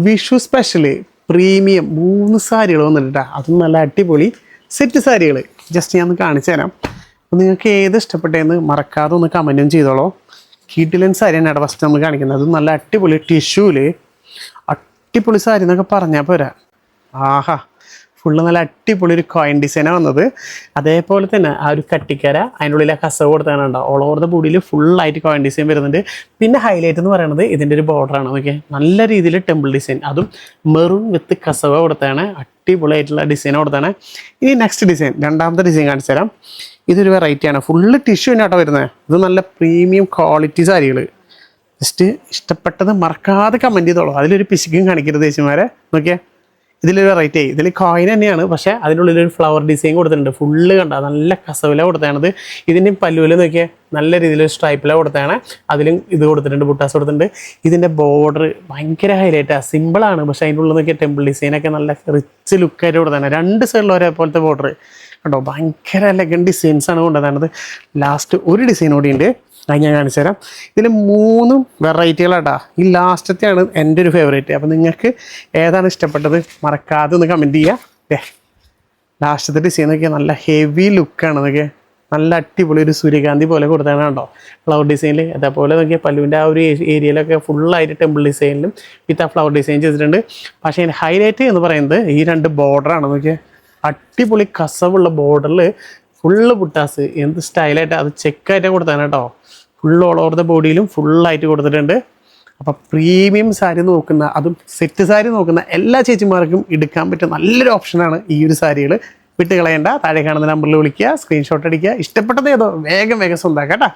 Vishu special premium 3 സാരികൾ വന്നിട്ടാ. അതും നല്ല അടിപൊളി സെറ്റ് സാരികൾ. ജസ്റ്റ് ഞാൻ ഒന്ന് കാണിച്ചു തരാം. അപ്പോൾ നിങ്ങൾക്ക് ഏത് ഇഷ്ടപ്പെട്ടതെന്ന് മറക്കാതെ ഒന്ന് കമൻറ്റും ചെയ്തോളൂ. കിടിലൻ സാരി തന്നെയാണ് ഫസ്റ്റ് നമ്മൾ കാണിക്കുന്നത്. അതും നല്ല അടിപൊളി ടിഷ്യൂല് അടിപൊളി സാരി എന്നൊക്കെ പറഞ്ഞാൽ പോരാ. ആഹാ, ഫുള്ള് നല്ല അടിപൊളി ഒരു കോയിൻ ഡിസൈനാണ് വന്നത്. അതേപോലെ തന്നെ ആ ഒരു കട്ടിക്കര അതിൻ്റെ ഉള്ളിൽ ആ കസവ് കൊടുത്താണുണ്ടോ. ഓൾ ഓവർ ദ ബോഡിയിൽ ഫുള്ളായിട്ട് കോയിൻ ഡിസൈൻ വരുന്നുണ്ട്. പിന്നെ ഹൈലൈറ്റ് എന്ന് പറയുന്നത് ഇതിൻ്റെ ഒരു ബോർഡറാണ്. ഓക്കെ, നല്ല രീതിയിൽ ടെമ്പിൾ ഡിസൈൻ, അതും മെറൂൺ വിത്ത് കസവ് കൊടുത്താണ്. അടിപൊളിയായിട്ടുള്ള ഡിസൈൻ കൊടുത്താണ്. ഇനി നെക്സ്റ്റ് ഡിസൈൻ, രണ്ടാമത്തെ ഡിസൈൻ കാണിച്ചു തരാം. ഇതൊരു വെറൈറ്റിയാണ്, ഫുള്ള് ടിഷ്യൂ തന്നെയാട്ടോ വരുന്നത്. ഇത് നല്ല പ്രീമിയം ക്വാളിറ്റി സാരികൾ. ജസ്റ്റ് ഇഷ്ടപ്പെട്ടത് മറക്കാതെ കമൻറ്റ് ചെയ്തോളൂ. അതിലൊരു പിശുക്കും കാണിക്കരുത് ചേച്ചിമാരെ. നോക്കിയാൽ ഇതിലൊരു വെറൈറ്റി ആയി. ഇതിൽ കോയിൻ തന്നെയാണ്, പക്ഷേ അതിനുള്ളിലൊരു ഫ്ലവർ ഡിസൈൻ കൊടുത്തിട്ടുണ്ട്. ഫുള്ള് കണ്ട നല്ല കസവില കൊടുത്തതാണത്. ഇതിൻ്റെ പല്ലുവിൽ നോക്കിയാൽ നല്ല രീതിയിൽ സ്ട്രൈപ്പില കൊടുത്തതാണ്. അതിലും ഇത് കൊടുത്തിട്ടുണ്ട്, ബുട്ടാസ് കൊടുത്തിട്ടുണ്ട്. ഇതിൻ്റെ ബോർഡർ ഭയങ്കര ഹൈലൈറ്റാണ്. സിമ്പിളാണ്, പക്ഷേ അതിൻ്റെ ഉള്ളിൽ നോക്കിയാൽ ടെമ്പിൾ ഡിസൈനൊക്കെ നല്ല റിച്ച് ലുക്കായിട്ട് കൊടുത്താണ്. രണ്ട് സൈഡിലും ഒരേപോലത്തെ ബോർഡർ കണ്ടോ. ഭയങ്കര എലഗൻറ്റ് ഡിസൈൻസാണ് കൊണ്ടുവന്നത്. ലാസ്റ്റ് ഒരു ഡിസൈൻ കൂടിയുണ്ട്, അത് ഞാൻ കാണിച്ചു തരാം. ഇതിൽ 3 വെറൈറ്റികളാട്ടാ. ഈ ലാസ്റ്റത്തെയാണ് എൻ്റെ ഒരു ഫേവറേറ്റ്. അപ്പോൾ നിങ്ങൾക്ക് ഏതാണ് ഇഷ്ടപ്പെട്ടത് മറക്കാതെ ഒന്ന് കമൻറ്റ് ചെയ്യുക. ലാസ്റ്റത്തെ ഡിസൈൻ നോക്കിയാൽ നല്ല ഹെവി ലുക്കാണ്. നോക്കിയാൽ നല്ല അടിപൊളി ഒരു സൂര്യകാന്തി പോലെ കൊടുത്താണ് കേട്ടോ ഫ്ലവർ ഡിസൈനിൽ. അതേപോലെ നോക്കിയാൽ പല്ലുവിൻ്റെ ആ ഒരു ഏരിയയിലൊക്കെ ഫുള്ളായിട്ട് ടെമ്പിൾ ഡിസൈനിലും വിത്ത് ആ ഫ്ലവർ ഡിസൈൻ ചെയ്തിട്ടുണ്ട്. പക്ഷേ അതിൻ്റെ ഹൈലൈറ്റ് എന്ന് പറയുന്നത് ഈ 2 ബോർഡറാണ്. നോക്കിയാൽ അടിപൊളി കസവുള്ള ബോർഡറിൽ ഫുള്ള് പുട്ടാസ് എന്ത് സ്റ്റൈലായിട്ട് അത് ചെക്കായിട്ട് കൊടുത്താണ് കേട്ടോ. ഫുൾ ഓൾ ഓവർ ദ ബോഡിയിലും ഫുള്ളായിട്ട് കൊടുത്തിട്ടുണ്ട്. അപ്പോൾ പ്രീമിയം സാരി നോക്കുന്ന, അതും സെറ്റ് സാരി നോക്കുന്ന എല്ലാ ചേച്ചിമാർക്കും എടുക്കാൻ പറ്റിയ നല്ലൊരു ഓപ്ഷനാണ് ഈ ഒരു സാരികൾ. വിട്ട് കളയണ്ട. താഴെ കാണുന്ന നമ്പറിൽ വിളിക്കുക, സ്ക്രീൻഷോട്ട് അടിക്കുക. ഇഷ്ടപ്പെട്ടത് ഏതോ വേഗം സ്വന്തമാക്കാം കേട്ടോ.